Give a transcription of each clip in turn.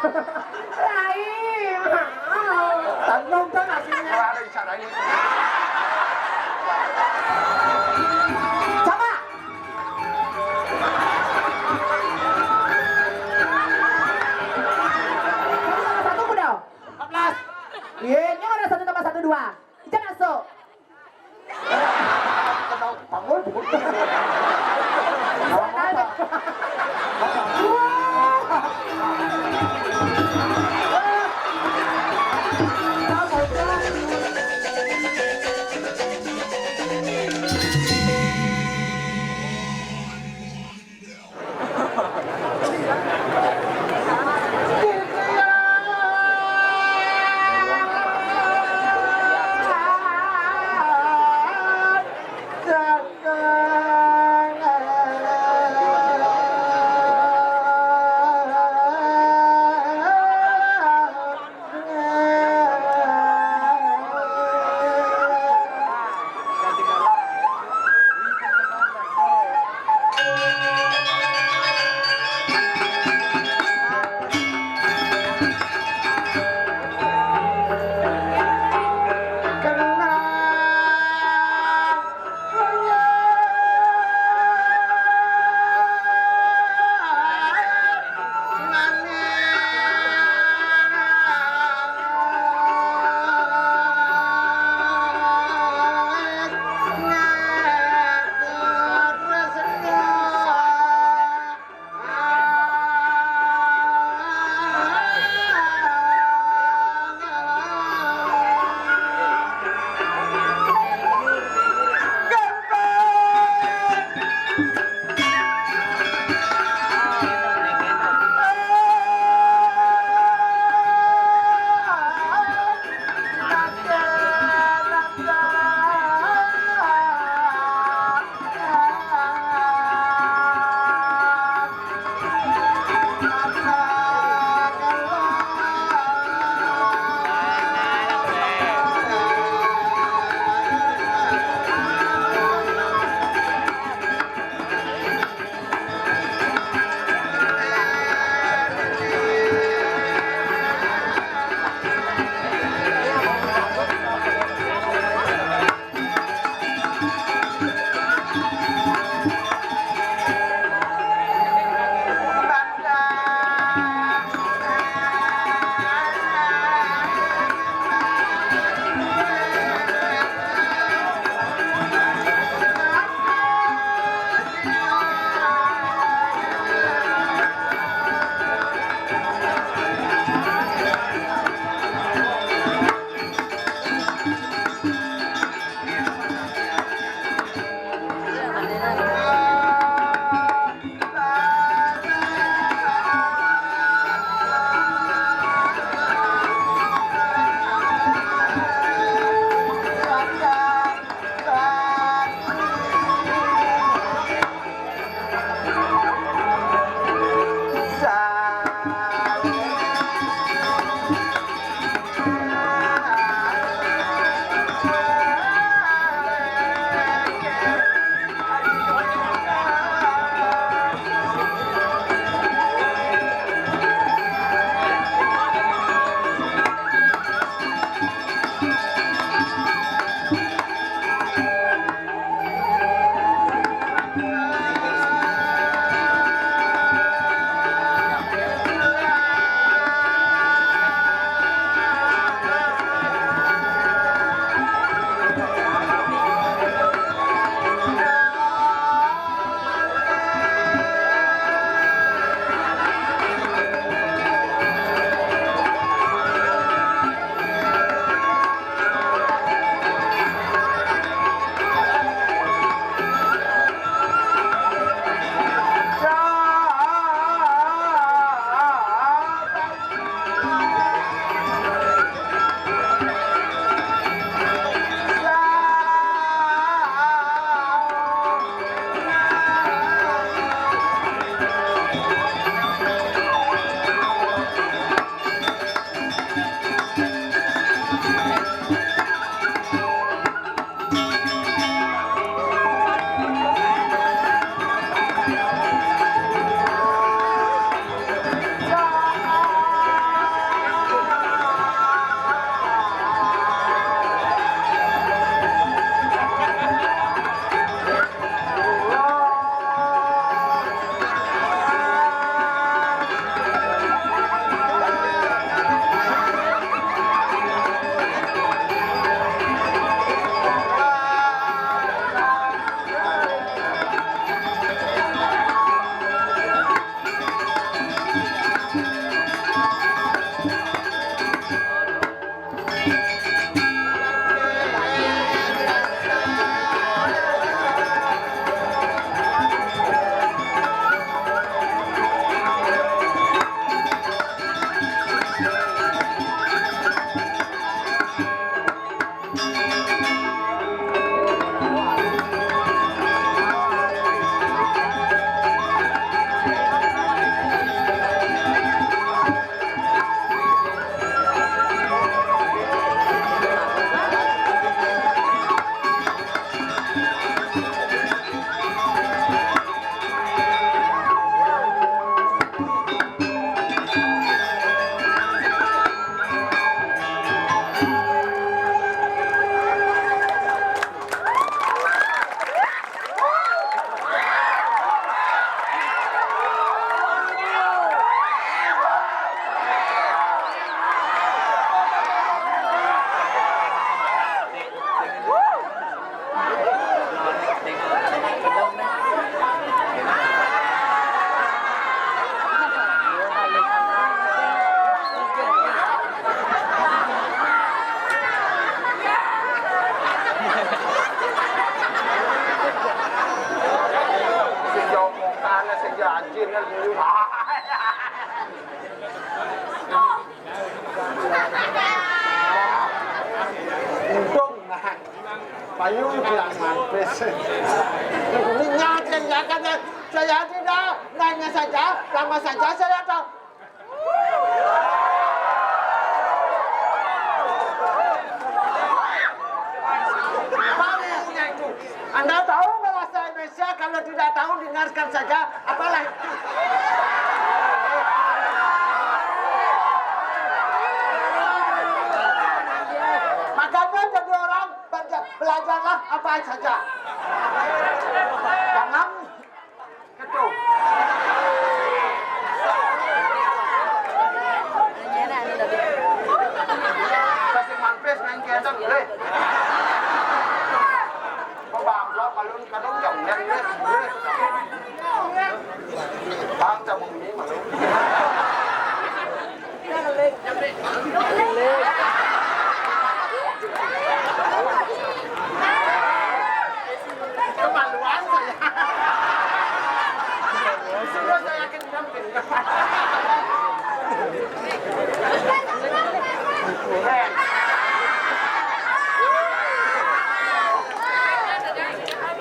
Lain. Tanggung kan aslinya. Ada isyaratnya. Coba. Satu kuda. 14. Iya, ini ada 1+1 2. Jangan masuk. Ketau panggul bukan. Payu bilang mampis. Ingat ya kan saya tidak nanya saja, lama saja saya tahu. Anda tahu bahasa Indonesia, kalau tidak tahu dengarkan saja, apalah itu. Makanya jadi orang belajarlah apa saja. Jangan gitu. Kasih mampis main kita boleh. Bang lo malun kadang chồng nhanh đấy. Bang trong một miếng mà luôn. Các bạn đoán rồi. Sudah saya yakin yakin.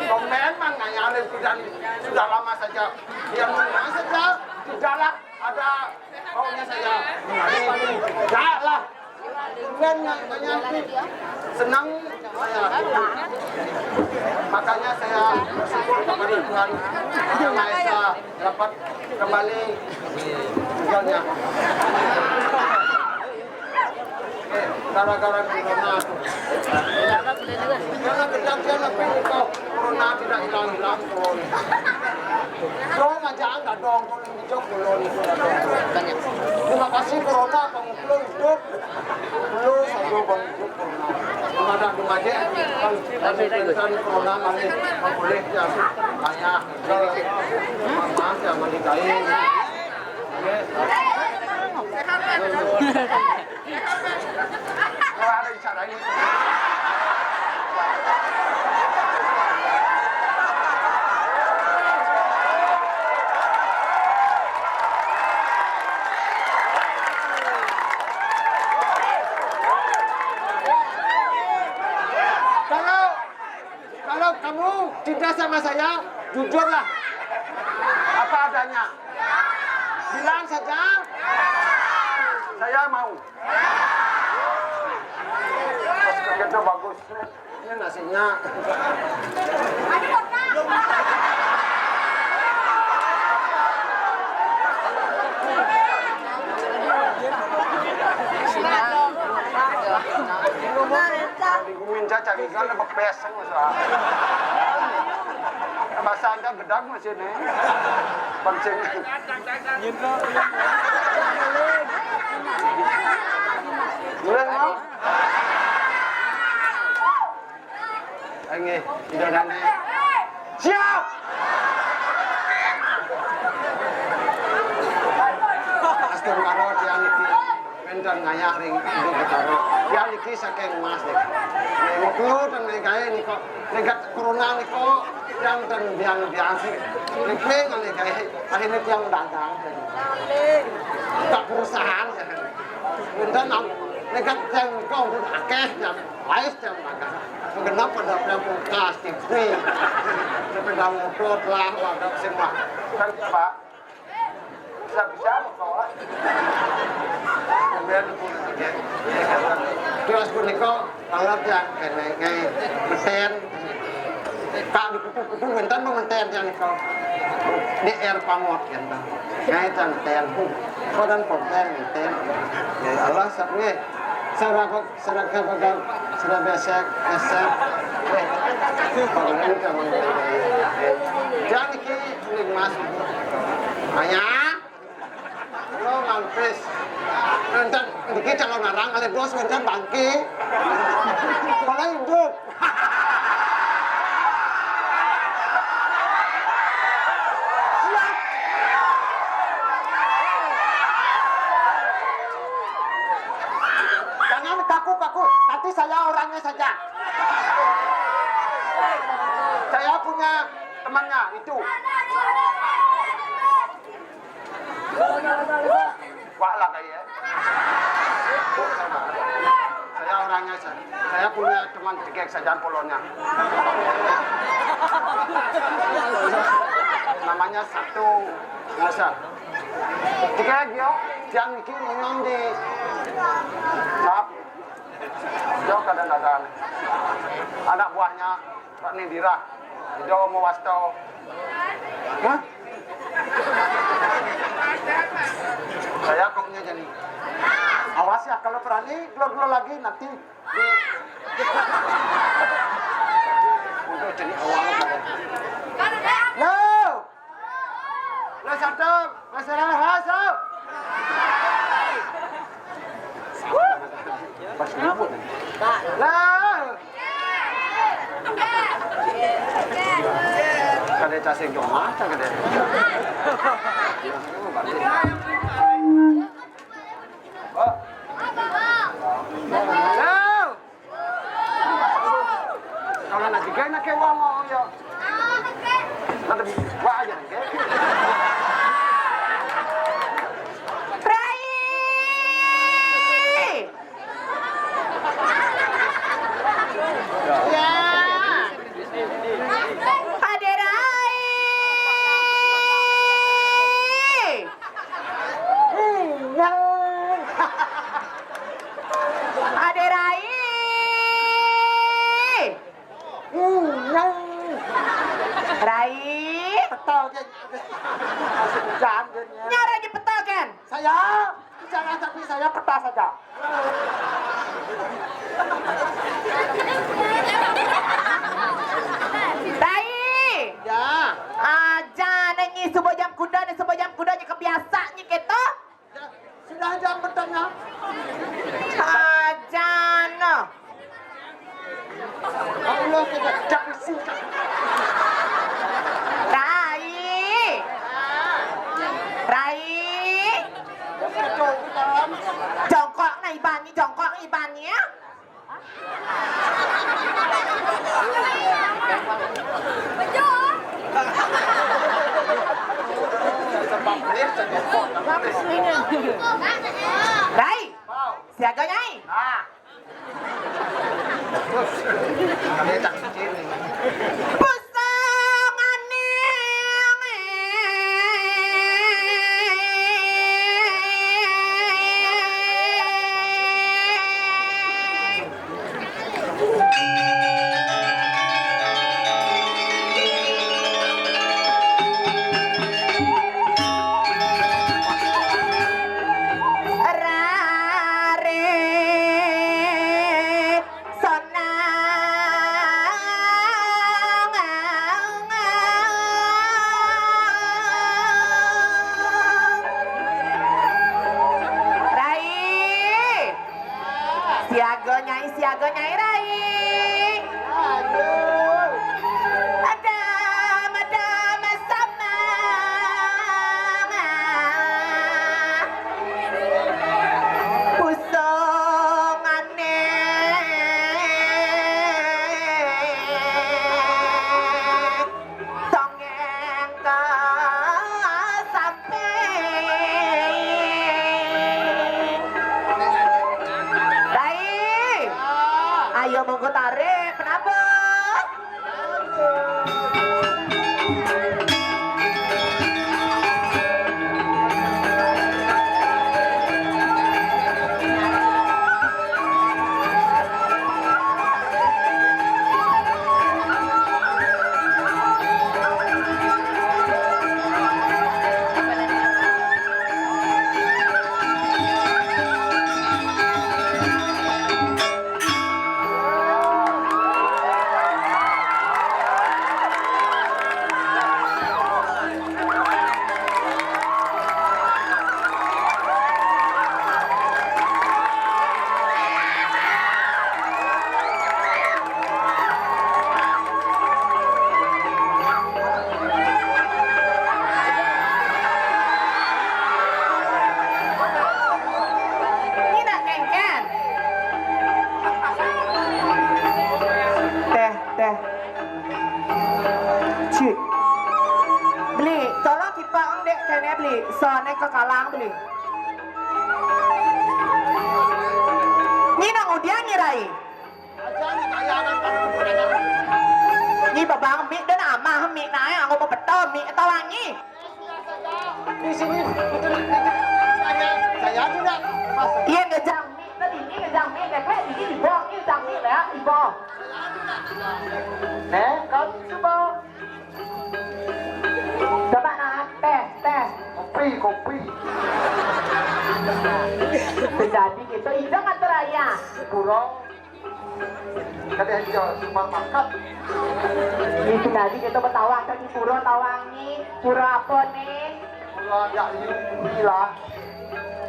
Komen mang nanya sudah lama saja. Yang mana saja tidaklah ada maunya saja. Tidaklah. Kemudian yang banyak senang saya. Makanya saya bersyukur kepada Tuhan yang Maha Esa dapat kembali tinggalnya. Gara-gara corona. Karena kejadian lebih kok corona tidak hilang-hilang turun. Dong aja enggak dong turun hijau belum. Terima kasih corona kamu belum hidup. Belum satu bang hidup corona. Ada kemaje kan dari corona masih boleh ya banyak maaf ya menikahi. Kalau ada cara ini. Kalau kamu cinta sama saya, jujurlah. Apa adanya. Bilang saja. Saya mau. Itu bagus. Ini nasinya. Minta cari kan ada peseng usaha. Bahasa Anda gedang masih nih. Pancing. Boleh mau? Ini tidak ada. Siap. Aston Marot yang ini pendan ngayak ring itu ketaro. Yang ini saking emas deh. Nguklu dan negara ini kok negat corona ini kok yang dan biang sih. Nekling yang negara akhirnya yang dagang. Tak perusahaan. Pendan negat yang kau akeh yang lain yang dagang. Mengenap pada pelampung kas TV. Sepeda motor lah, wadah semua. Kan Pak, bisa kok. Kemudian terus puniko kalau yang kayak mesen, Pak di kutu menten menten yang kau di air pamot kan bang. Ngai can ten, kau dan pompen menten. Ya Allah sabne. Seragam pegang sudah besek. Bangunan kamu. Jangan kiri mas. Ayah, lo mampis. Nanti dikit calon narang kali bos nanti bangki. Kalau hidup. Kaku, nanti saya orangnya saja. Saya punya temannya itu. Wah lah kayak. Saya orangnya saja. Saya Saya punya teman cekek saja polonya. Namanya Satu Masa. Cekek yo, yang bikin minum di Maaf. Jauh kadang-kadang anak buahnya Pak Nindira. Jauh mau wasto. Hah? Saya koknya jadi. Awas ya kalau berani glor-glor lagi nanti untuk jadi awal. Lo, lo satu, masalah hasil. Pas ribut. Lah. Kada casing dong mata kada. Oh. Halo. Kalau nanti gay nak kewa mau yo. Nanti wah aja nih. Nyara aja peta kan? Saya bicara tapi saya peta saja. Dai. Ya. Aja nanyi sebojam kudanya kebiasaannya gitu. Ya. Sudah jam bertanya. Aja no. Allah tidak jangan singkat. Jongkok na ibannya. Rai, siaga nyai. Siaga nyai Rai. Madam sama. Pusongane. Songeng ke sampai. Ayo monggo tarik, kenapa? beli, soalnya ke Kalang beli. Ini nang udia ngirai. ni kaya kan pada kemudian. Nhi babang mi dan ama mi nai aku mau betul mi tawangi. Di sini betul saya tidak masuk. Iya ngejang mi, tadi ini ngejang mi, kayak ini ibo, ini ngejang mi ya ibo. Kau coba. Coba nak tes. Kopi. Jadi gitu, itu nggak teraya. Kurang. Kadang hijau supermarket. Ini tadi kita bertawang ke pura tawangi, pura apa nih? Pura dak ini lah.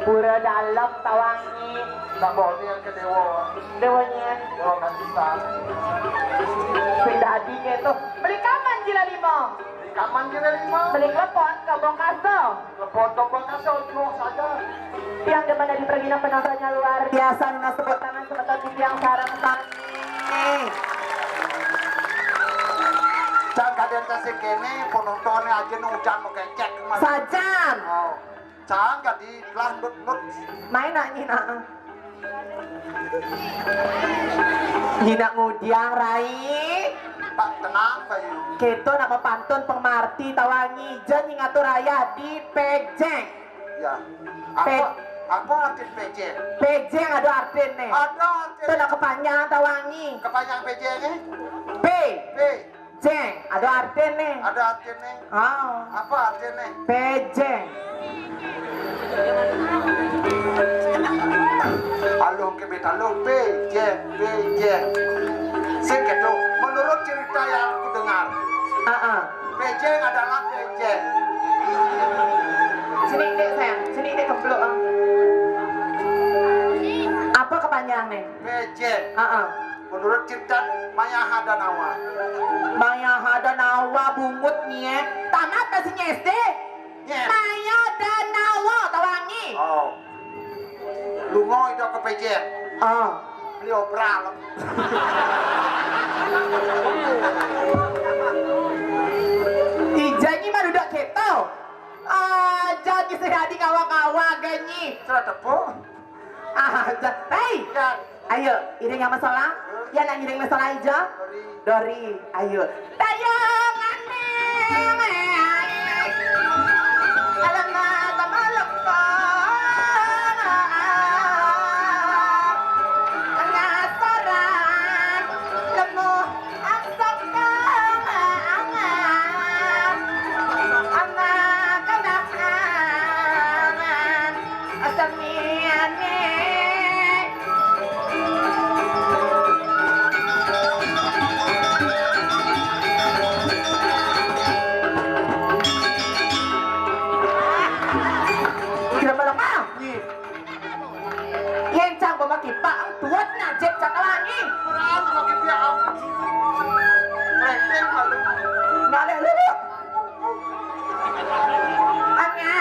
Pura dalam tawangi. Tak boleh yang ke dewa. Dewanya. Dewa kan bisa. Tadi gitu, beli kaman gila lima. Di kaman kira 5. Beli klepon ke Bongkaso. Lepon tombol kasau cuma saja. Yang dimana di perginan penontonnya luar biasa. Nuna sebut tangan sebentar di yang sarang tani. Jangan kalian kasih kene penontonnya aja nujan mau kecek. Sajan. Oh. Jangan gak di kelas nut. Main nak nyina. Nyina ngudiang rai. Pak tenang Pak. Kita nama pantun pemarti tawangi jen ngatur raya di Pejeng. Ya. Apa arti PJ? Pejeng ada artin nih. Ada arti. Itu nak kepanjangan tawangi. Kepanjang PJ ini? P. P. Jeng ada artin nih. Ada arti nih. Oh. Apa arti nih? Pejeng. Alung ke beta lu PJ. Segitu. Menurut cerita yang aku dengar, PJ adalah PJ. Sini dek sayang, sini dek kempluk. Apa kepanjangannya? PJ. Menurut cerita Maya Hadanawa. Maya Hadanawa bungutnya. Tamat kasihnya SD. Yes. Maya Hadanawa tawangi. Oh. Lungo itu ke PJ. Oh. Beli obral. Ijanyi mah udah keto. Jadi sehadi kawa-kawa ganyi. Sudah tepuk. Hei, Ya. ayo, ini yang masalah. Ya nak ngiring masalah aja. Dori, ayo. Tayangan alamat malakkan pengasaran lemuh aksakan anak kenangan asamiane. Kipa ang tuwad na jet sa kalangi. Berapa makin dia au. Mereka malu. Nale lulu. Anya.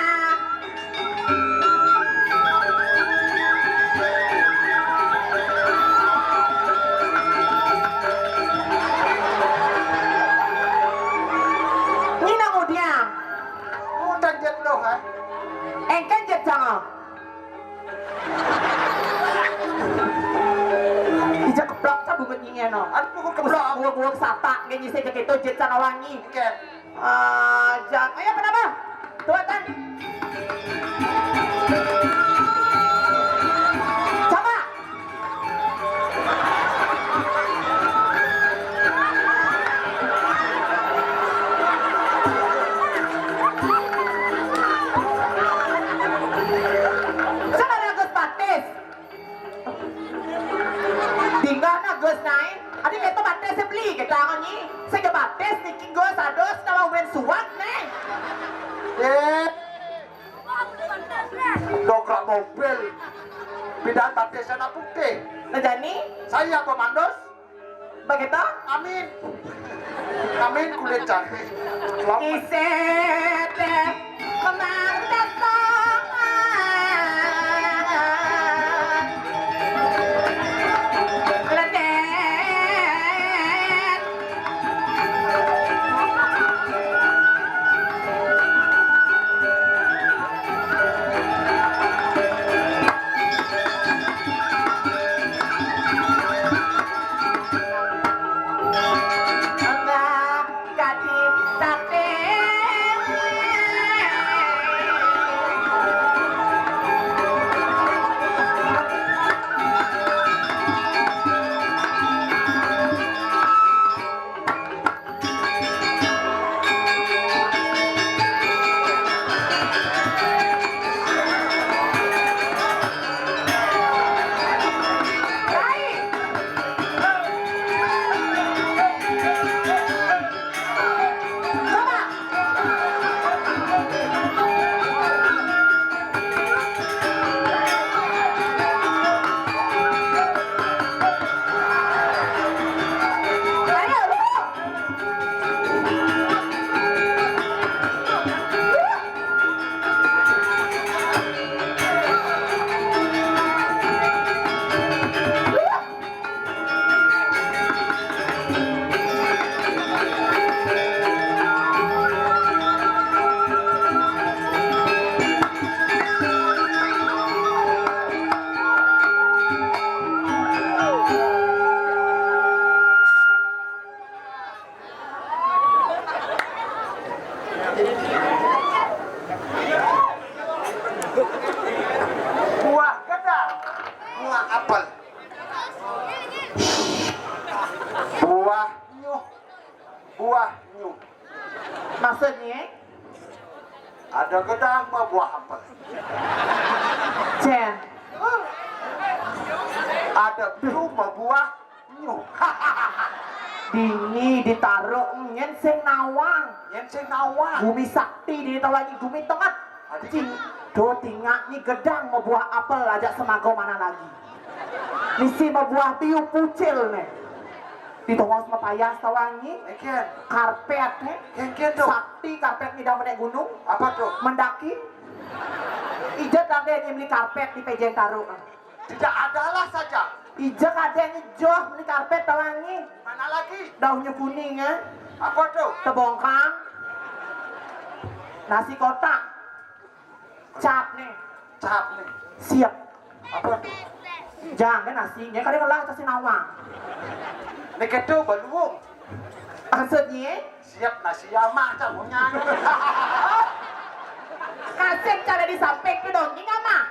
Nina ngudiang. Mudah jet lo ha. Engkan jet jangan. Ijak keblok sa bungut nyingin no. Aku kok keblok. Buang sata ganyi saya gitu jet sana wangi. Oke. Jangan. Ayo kenapa? Tuatan. Coba. Sana na Gus Patis. Tinggal na Gus naik. Adi ito Patis beli kita ni. Saya Patis ni Gus ados nama wen suat nih. Dokrak mobil. Pindahan baptisan apa putih. Nah jadi, Saya komandos. begitu? Amin. Amin kulit jahe. Selamat. Isete memang datang. Ledet. Ada gedang buah apel. Jen. Ada biru buah nyu. Dini ditaruh nyen sing nawang. Yang sing nawang. Bumi sakti di lagi bumi tengah. Cing, do tingak ni gedang mau buah apel ajak semago mana lagi. Misi mau buah tiu pucil nih. Ditongos sama payas tawangi. Eken. Karpet nih. Eken tuh. Sakti karpet ngidang menek gunung. Apa tuh? Mendaki. Ijat ada yang beli karpet di Pejen Taruh. Tidak adalah saja. Ijat ada yang ngejoh beli karpet tawangi. Mana lagi? Daunnya kuning ya. Apa tuh? Tebongkang. Nasi kotak. Cap nih. Cap nih. Siap. Apa tuh? Jangan nasinya kadang lah kasih nawang. Nek itu beluung. Maksudnya Siap nasi yamak camunya. kasih cara di samping itu dong. Ini mah.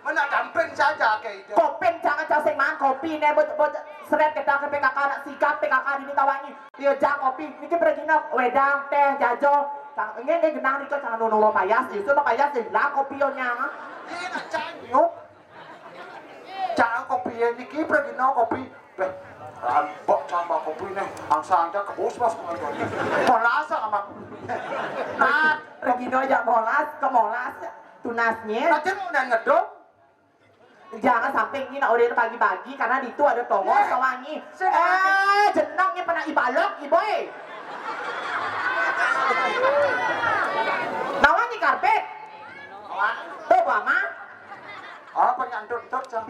Mana damping saja kayak itu. Kopi jangan casing man kopi nih buat seret kita ke PKK nak sikap PKK di tawangi. Dia jang kopi. Ini pergi nak wedang teh jajo. Ini genang itu jangan nunggu payas. Itu payas lah kopionya. Ini nak canyuk. Jangan kopi ini kipra di no kopi. Beh, rampok sama kopi nih. Angsa anda kebus mas. Molasa sama. Nah, Regino aja molas ke molas tunasnya. Nanti mau ngedok. Jangan sampai ini nak udah pagi-pagi karena di itu ada tongos tawangi. Jenongnya pernah ibalok iboy. Nawangi karpet. Tuh mama. Ah, penyandut-ndut cang.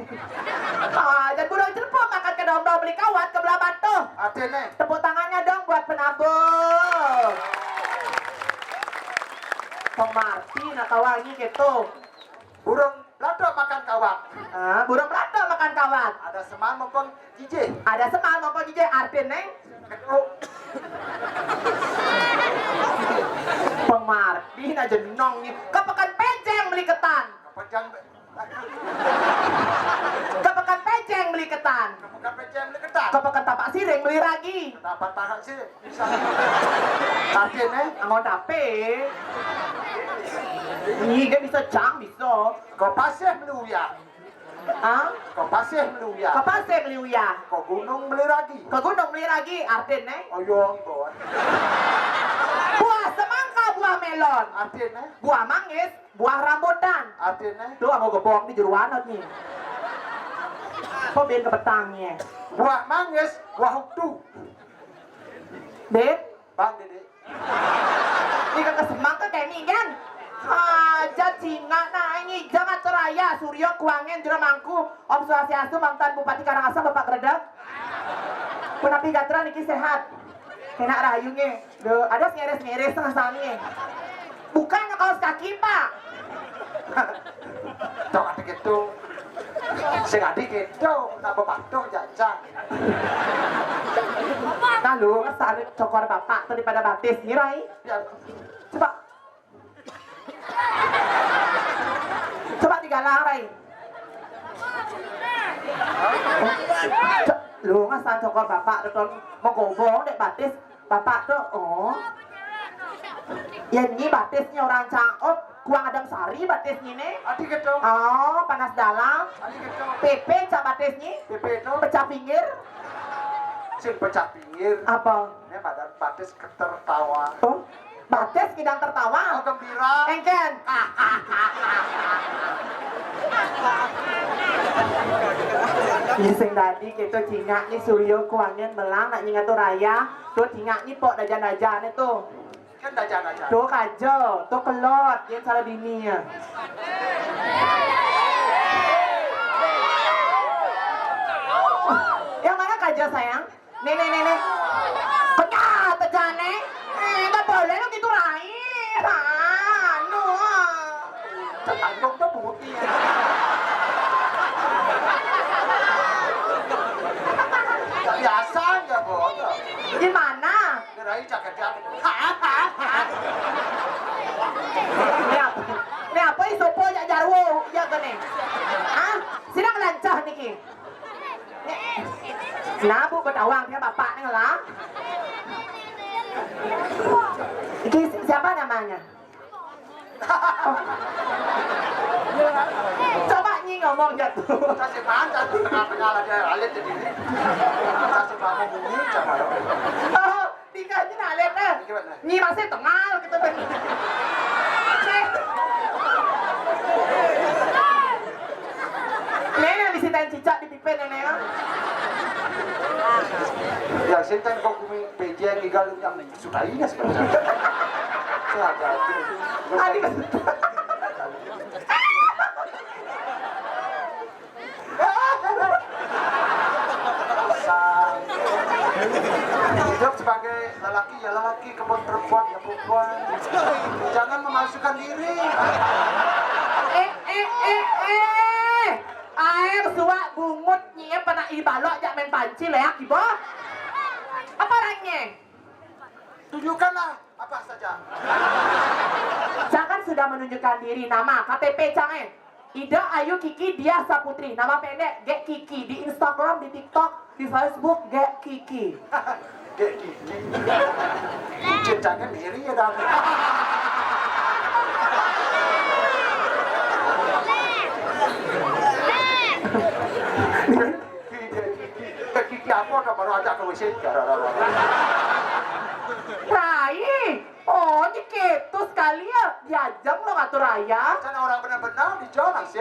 Dan burung jerpok makan ke dong beli kawat ke belah batu. Ada nih. Tepuk tangannya dong buat penabung. Pemarti nak tawangi gitu. Burung lato makan kawat. Burung pelato makan kawat. Ada seman maupun jijik. Ada semal maupun jijik artin neng. Keduk. Pemarti nak jenong nih. Kepekan pejeng beli ketan. Kepejang. Kepekan pejeng beli ketan. Kepekan pejang beli ketan. Kepekan tapak siring beli ragi. Dapat tahan sih. Bisa. Ada nih. Angon tape. Ini dia bisa jang bisa. Kau pasir beli uya. Kau pasir beli uya. Ke pasir beli uya. Kau gunung beli lagi. Ke gunung beli ragi artin neng. Oyong bawah. Buah semangka, buah melon. Artinya, Buah manggis, buah rambutan. artinya, Lu mau gebok di jeruan nih. Kok ben ke petangnya? buah manggis, buah huktu. Ben, Bang Dede. ini kan kesemangka kayak ini kan? Aja singa nah ini jangan ceraya Suryo Kuangin Jeremangku Om Swastiastu mantan Bupati Karangasem Bapak Gredeg. Penapi gatra niki sehat. Enak rayunya. Ada ngeres-ngeres tengah sani. Bukan kaos kaki pak. Cok adik itu. Sing adik itu, napa patuh jajan. Nah lu kesana cokor bapak daripada batis nih Rai. Ya, Coba. Coba digalang Rai. Lu ngasih cokor bapak tuh mau gobong dek batis bapak tuh ya ini batisnya orang cangop kuang adang sari batisnya nih adik itu, panas dalam adik itu. PP cak batisnya Pipi itu, pecah pinggir sing pecah pinggir. apa Ini badan batis ketertawa. batis kidang tertawa Gembira. engken ini sing tadi kita cingak nih Suryo kuangin belang nak nyingat tuh raya tuh cingak nih pok dajan-dajan itu Kan dajan-dajan. tuh kajo tuh kelot yang salah dini ya yang mana kajo sayang nih penyat aja nih nggak boleh lo gitu rai anu Cetanggung tuh putih. Biasa ya, Bos. gimana Gerai jaketnya. Ini apa isopo ya jarwo ya gini sidang lancah niki nah bu ketawang dia bapak nih lah ini siapa namanya Coba nyi ngomong jatuh. Kasih panjang di tengah-tengah lagi alit jadi. Kasih kamu bunyi coba. Oh, tinggalnya nalet eh. Gimana? Nyi masih tengal gitu kan. Nenek bisitain cicak di pipen nenek ya. Ya sinten kok kumi PJ yang igal yang sudahinya sebenarnya. Hati-hati. Adik Hidup sebagai lelaki ya lelaki, kebun perempuan ya perempuan. Jangan memalsukan diri. Air suak bungut nyia pernah ibalok jak main panci leak ibu. Apa orangnya? Tunjukkanlah apa saja. Jangan sudah menunjukkan diri nama KTP jangan. Ida Ayu Kiki Dia Saputri, nama pendek Gek Kiki di Instagram, di TikTok, di Facebook Gek Kiki. Gek Kiki. Cintanya miri ya dan. Kiki apa udah baru ajak ke WC. Rai, oh ini gitu sekali ya diajak lo ngatur raya. Kan orang benar-benar dijual sih.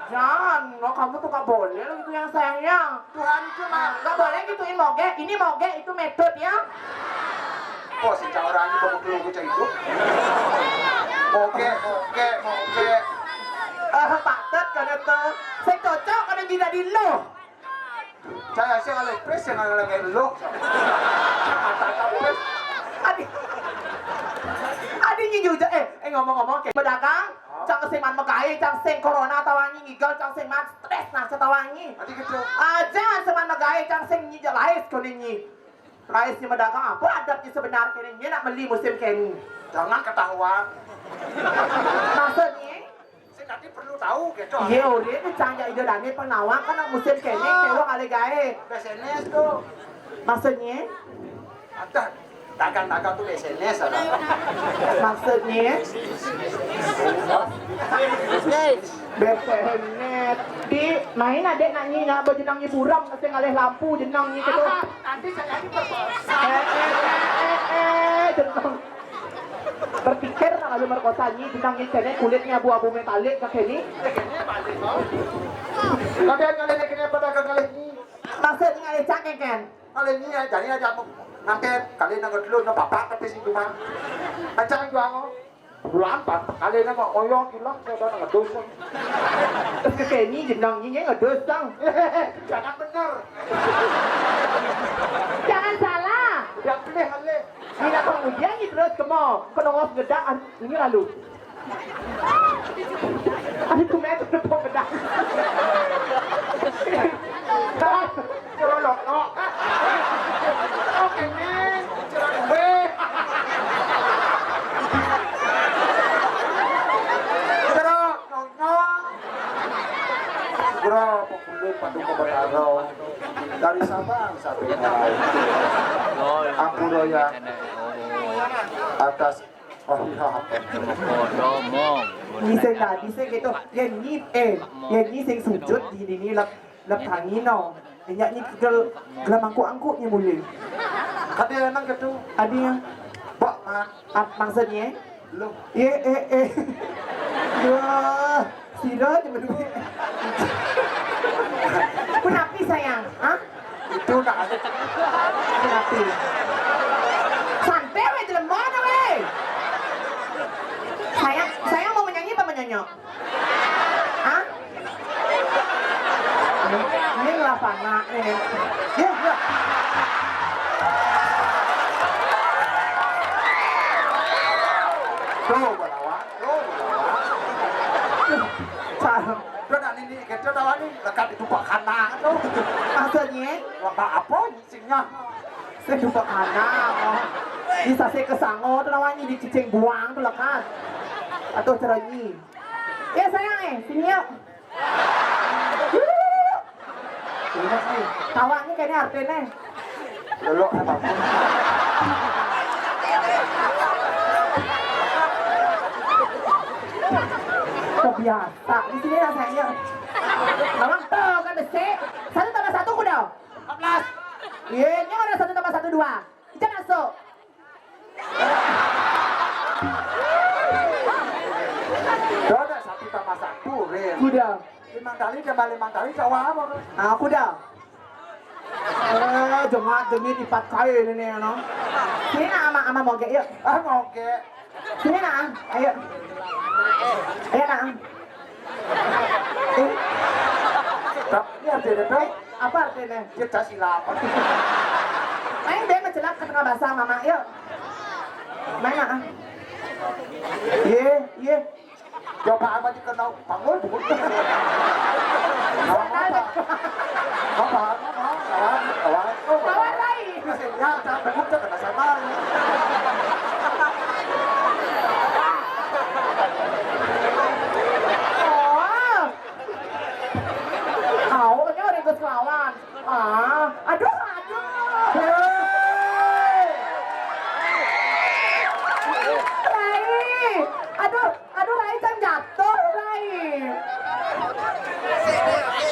Jangan, lo kamu tuh gak boleh lo gitu yang sayangnya. Tuhan itu mah. Gak boleh gituin moge, ini moge itu metode ya. Oh si orang ini bawa dulu kucing itu. Moge. Pak Tet karena tuh, saya cocok karena tidak di lo. Saya sih oleh pres yang oleh lo. Mata kapres. Adi juga ngomong-ngomong kayak pedagang, cang seman megai, cang seng corona tawangi ngigel, cang seman stres nah setawangi. Adi gitu. Jangan seman megai, cang seng nyijak lahis kuningi. Lahisnya pedagang apa adabnya sebenarnya kuningi nak beli musim kini. Jangan ketahuan. Maksudnya? Saya nanti perlu tahu gitu. Iya udah, cang ya ide dani penawang kan musim kini kewang ale gae. SNS tuh. Maksudnya? Ada dagang-dagang tuh SNS ada. Maksudnya? BPNet di main adek nanyi nak berjenang buram masih ngalih lampu jenang ni gitu. Nanti saya lagi berkosa. Jenang berpikir nak lalu merkosa ni jenang ni kene kulitnya abu-abu metalik ke kini. Kalian kalian pedagang kalian ini. Maksudnya ngalih cakek kan? Kalian ini jadi aja nanti kalian nggak dulu no bapak tapi sih cuma. Macam itu aku. Bulan kalian nggak koyong hilang saya udah nggak dosa. Terus ke kini jenang ni nggak dosang. Jangan benar. Jangan salah. Yang pilih halih. Ini nak pengujian ni terus ke mau. Kena ngos gedaan ini lalu. Ada tu macam tu pun gedaan. Cerolok no. Oke nih. Cerolok. Bro, pokoknya padu keberaro dari Sabang sampai Merauke. Aku doya atas Ni sing tadi sing gitu, yang ni sing sujud di sini lap tangi no. Yang ni gelam angkuk-angkuknya boleh. Kadang nang gitu. Ada yang Bak mak maksudnya? lu. Wah, sira je berdua. Kenapa sayang? Hah? Itu nak ada. Kenapa? Santai weh lemah dah weh. Sayang mau menyanyi apa menyanyi? Hah? Ini lah panak nih. Ya. Tuh balawan. Sarang. Tuh nak ini kita tahu ni lekat di tupak kanan tu. Maksudnya? Lekat apa nyicingnya? Saya jumpa anak, bisa saya kesango, tu namanya di cicing buang tu lah kan. Atau ceranyi. Ya sayang sini yuk. Sini sih. Tawa ni kayaknya artinya. Lelok apa pun. Kebiasa. Di sini lah sayangnya. Memang tuh kan besi. 1 tambah 1 kuda. 14. Iya, nya ada 1 tambah 1 2. Kita masuk. Udah 1 tambah 1, Rin. Kuda. 5 kali tambah 5 kali cowok apa? Ah, kuda. Jemaat demi 4 kali ini ya, no. Sini nak ama mau yuk. Ah, ngoke. Sini nak, ayo. Ayo nak. Tapi artinya tuh, Apa artinya? kita silap. Main deh mencelak ke tengah basah mama, yuk. Main nak. Iya, iya. Coba apa di kenal panggul buku. Kawan lain. Ya, jangan buku kena sama. Oh. Tahu, ini orang ikut lawan. Aduh, aduh. Rai, aduh Rai jangan jatuh, Rai.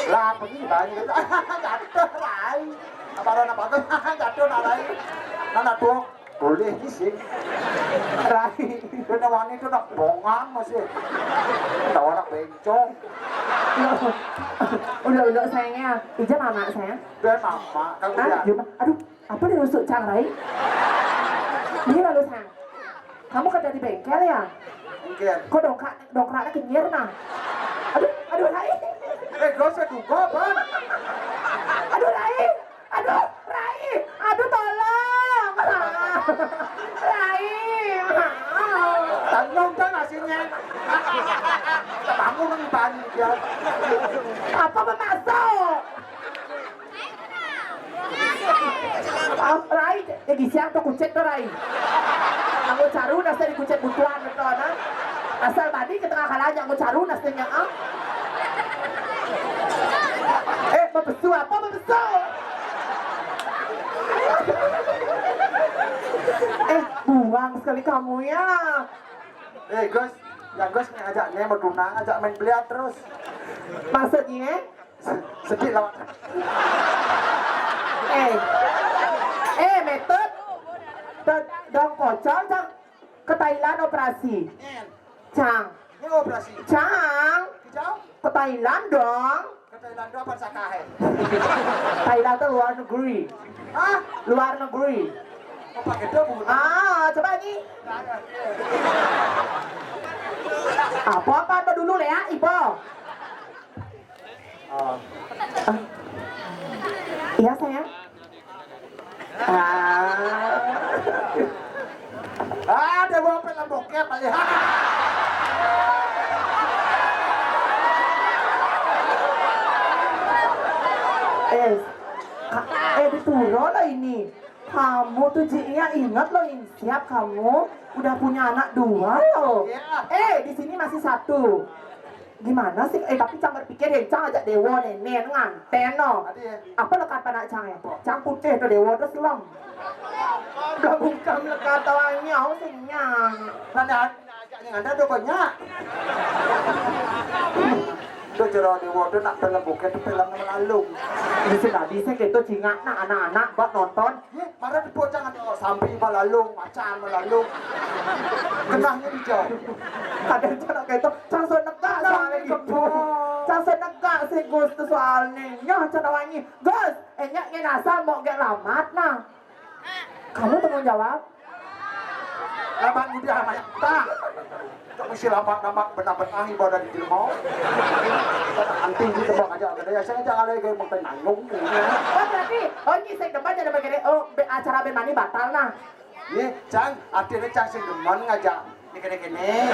Lah, begini banyak. Jatuh, Rai. Apa tuh? Jatuh, Rai. Nana tuh, boleh sih. Rai. Kena wanita itu nak bongang masih. Tahu anak bencong. Udah sayangnya. Ija mama sayang. Dia mama, kamu Ah, lihat. gimana? Aduh, apa dia nusuk Cang Rai? Ini lalu sayang. Kamu kerja di bengkel ya? Mungkin. Kok dongkraknya kenyir nah? Aduh Rai. Gak usah duga, Bang. Aduh Rai. Aduh tolong. Rai. Tanggung kan hasilnya. Bangun nih ban dia. Apa memasuk? Rai, siang tuh kucet tuh Rai. Aku caru nasi di kucet butuan betul nah. Asal tadi ke tengah kalanya aku caru nasinya ah. Membesu apa membesu? Buang sekali kamu ya. Gus, yang Gus ngajak nih mau tunang, ajak main biliar terus. Maksudnya? Sedih lawan. Metode dong pocong Cang ke Thailand operasi. Cang, Ini operasi. Cang, Hijau? ke Thailand dong. Ke Thailand apa sakahe? Thailand tuh luar negeri. Hah? Luar negeri. Mau pakai debu? Coba nih. Apa dulu ya, Ibu? Iya sayang. Debu apa lah bokep aja. Dituro loh ini. Kamu tuh Jinya ingat loh siap kamu udah punya anak 2 loh. Di sini masih 1. Gimana sih? Tapi Cang berpikir Cang ajak Dewa nenek nganten no. Apa lekat anak Cang ya? Cang putih tuh Dewa terus selong. Gabungkan lekat tawannya, aku senyang. Mana ajaknya ada tuh banyak. Tuh jero Dewa tuh nak film bokep tuh film melalung. Bisa nggak bisa gitu cingak nak anak-anak buat nonton. Marah di jangan sampai melalung, macan melalung. Kenahnya dijauh. Ada cara kayak itu, Cang senegak soalnya gitu. Cang senegak sih Gus tuh soalnya. Ya cara wangi, Gus, enyak asal mau gak lamat nah. Kamu tanggung jawab. Lamat muda amat tak. Tak mesti lamat nama benar-benar ibadah di rumah. Anting di tempat aja ada ya saya jangan lagi mau nanggung. Berarti ini saya depan jadi begini. Acara bermani batal nah. Nih, Cang, artinya Cang sing demen ngajak kene-kene.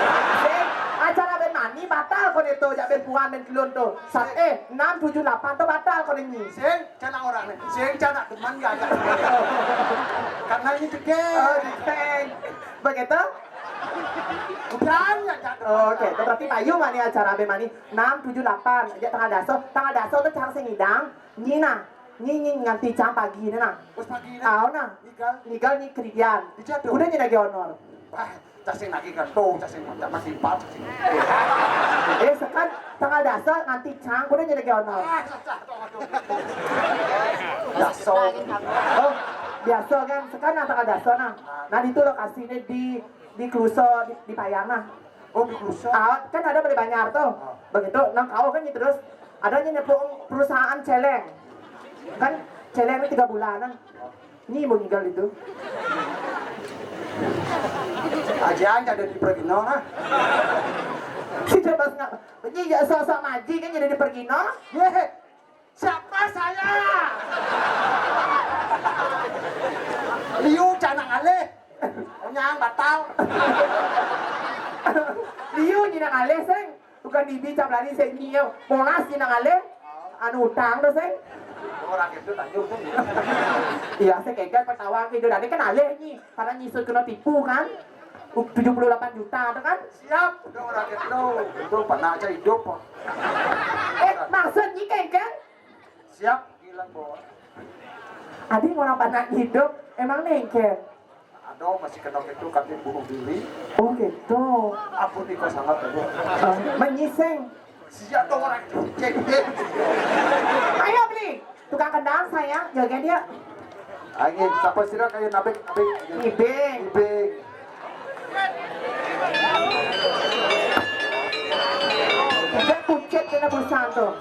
Acara bermani batal kon itu jak berpuan ben kilon tuh. 6 7 8 tuh batal kon ini. Sing canang orang nih. Sing canang demen ngajak. Karena ini dikeng. Dikeng. Begitu? Bukan ngajak. Oke, berarti payu mani acara bermani 6 7 8 ya tanggal daso tuh Cang sing ngidang. Nyina. Nyi nganti Cang pagi nah. Terus pagi ini. Aw nah. Nigal ni kriyan. Udah nyina ge honor. cacing lagi gantung, cacing macam simpat, cacing. Sekan tanggal dasar nanti cang, udah jadi ono. Biasa. Oh, biasa kan, sekarang tanggal dasar nah. Nah itu lokasinya di Kluso, di Payana. Oh, di Kluso. Kan ada beli banyak tuh. Begitu, nah kau kan gitu terus adanya nyepung perusahaan celeng. Kan celeng ini 3 bulanan. Ini mau tinggal itu. Aja ada di Pergino nah. Si coba nggak, ini ya sosok maji kan jadi di Pergino. Ye, siapa saya? Liu canang aleh. Nyang batal. Liu ni nang ale seng, bukan di bicam lari seng niyo. Monas ni nang ale, anu utang tuh seng. Orang itu tanjung tuh. Iya, saya kayak pertawang itu tadi kan ale nih, karena nyisut kena tipu kan. 78 juta tuh kan. Siap, udah orang itu pernah aja hidup. Maksudnya kayak Siap, bilang bahwa Adi orang pernah hidup, emang nengker. aduh masih kena itu katanya bunuh diri. Oh gitu. Ampun Niko sangat aduh. Menyiseng. Siap dong orang itu. Cek. Ayo beli. Tukang kendang saya, jaga dia. Angin, siapa sih kayak nabek. Ibing. Ibing. Dia pucet kena perusahaan tuh.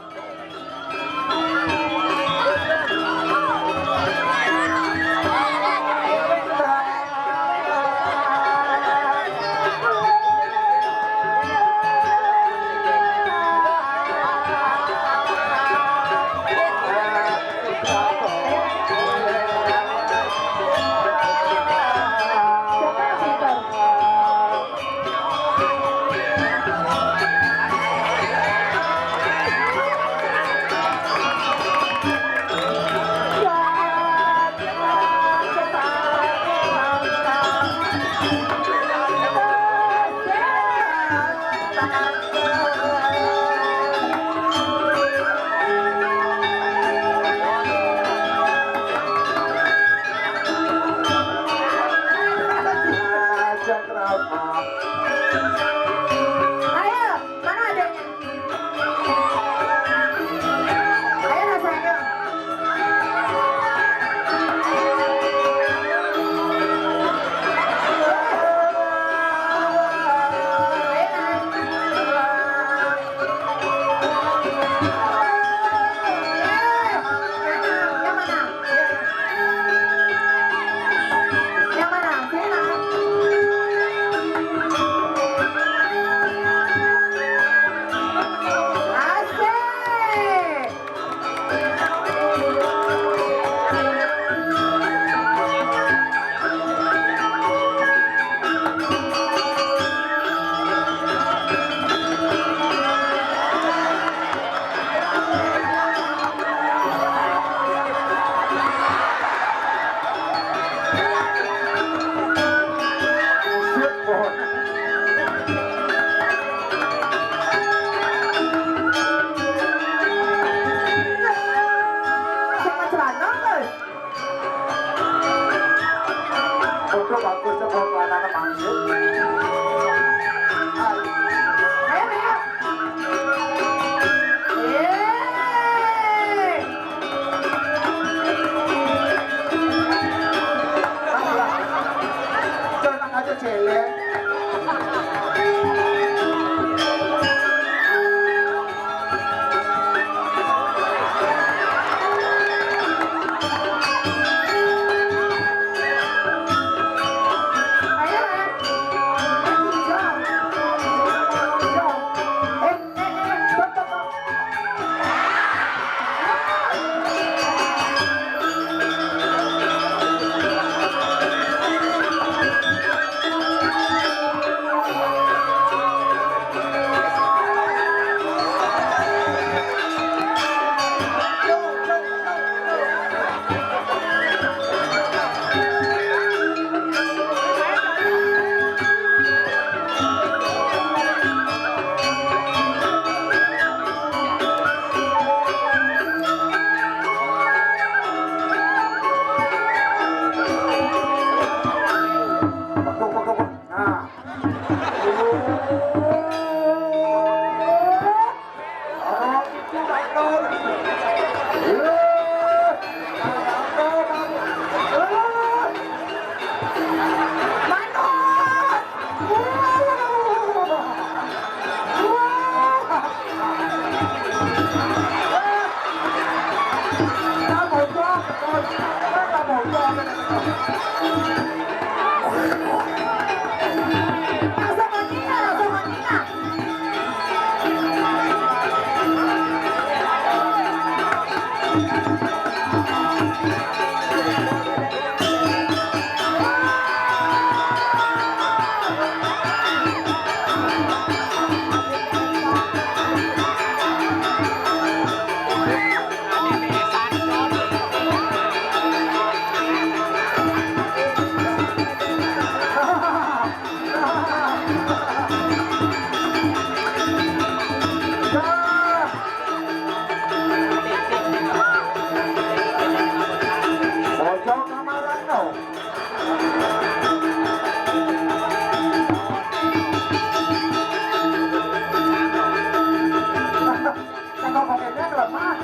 Kalau komennya kelemah.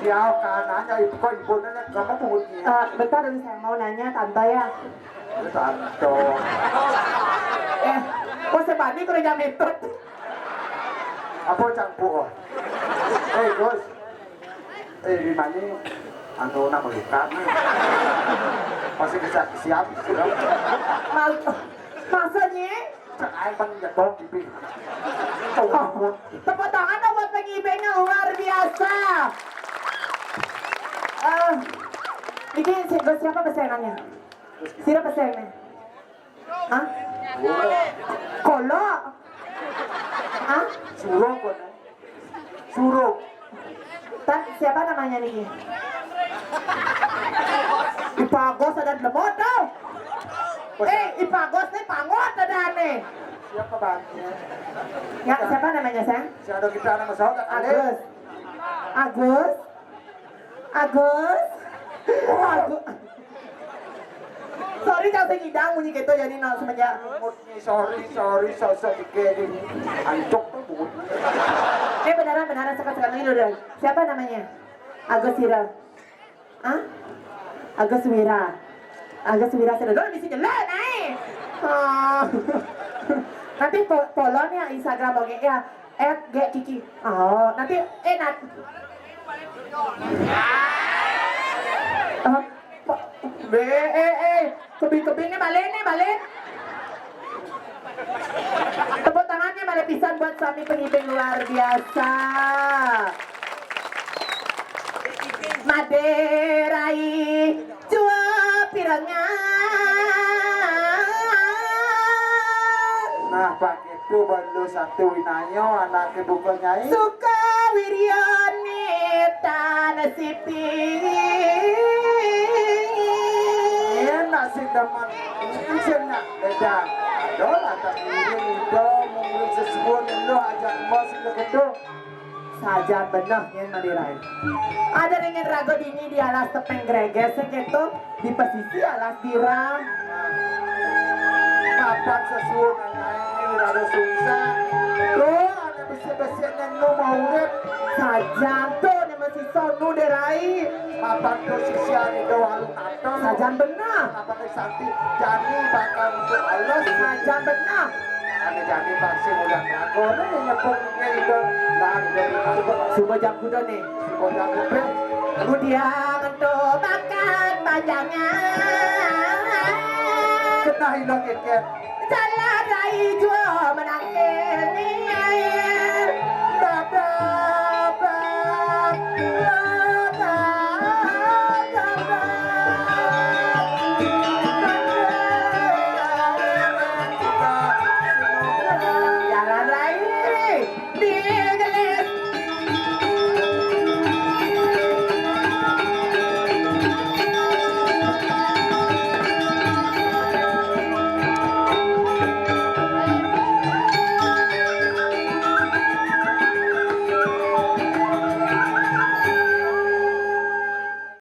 Diao kanannya itu kok ibunya kamu punggungnya. Bentar dulu saya mau nanya tante ya. Tante. Kok sebani kerja metode? Apa campur? Gus. Di mana? Anu nama luka. Masih bisa siap. Maksudnya? Cak aing bang jatuh di Tepuk tangan dong buat pengibengnya luar biasa. Ini siapa pesenannya? Siapa pesenannya? Hah? Kolo? Hah? Suruh kok. Suruh. Siapa namanya nih? Ipagos ada lemot tau. Ipagos nih pangot ada nih. Siapa bangnya? Ya, siapa namanya sayang? Si ada kita nama saudara Agus. Agus? Agus? Oh, Agus. Sorry kalau saya ngidang bunyi gitu jadi no semenjak. Sorry sosok dikerin ancok tuh bu. Beneran sekat-sekat lagi dulu. Siapa namanya? Agus Wira. Hah? Agus Wira. Agus Wira sudah dulu bisa jalan naik. Nanti follow nih Instagram oke ya @gekiki. Oh, nanti Nat. Kebing-kebingnya balik. Tepuk tangannya balik pisan buat suami pengibing luar biasa. Maderai jua pirangan. Nah pak itu baru satu winanyo anaknya bukan nyai. Suka wiryane tanasipi. Nasi teman senang beda. Dola tak ingin itu mungkin sesuatu lo ajak bos itu. Saja benar yang Madirai. Ada ringin rago dini di alas tepeng greges gitu di pesisi alas dirang. Kapan sesuatu ini ada susah. Tuh ada besi-besinya lo mau urip. Sajan tuh nih masih sonu derai. Kapan posisian itu halu nato. Sajan benar. Kapan santi jadi bakal untuk Allah. Sajan benar. Ada jadi vaksin udah ngaku. Ini nyepuknya itu. Nah dari aku. Subuh jam kuda nih. Subuh jam kuda. Kemudian tuh makan panjangan. Kena hilang ikan. Salah rai jua menangkil nih.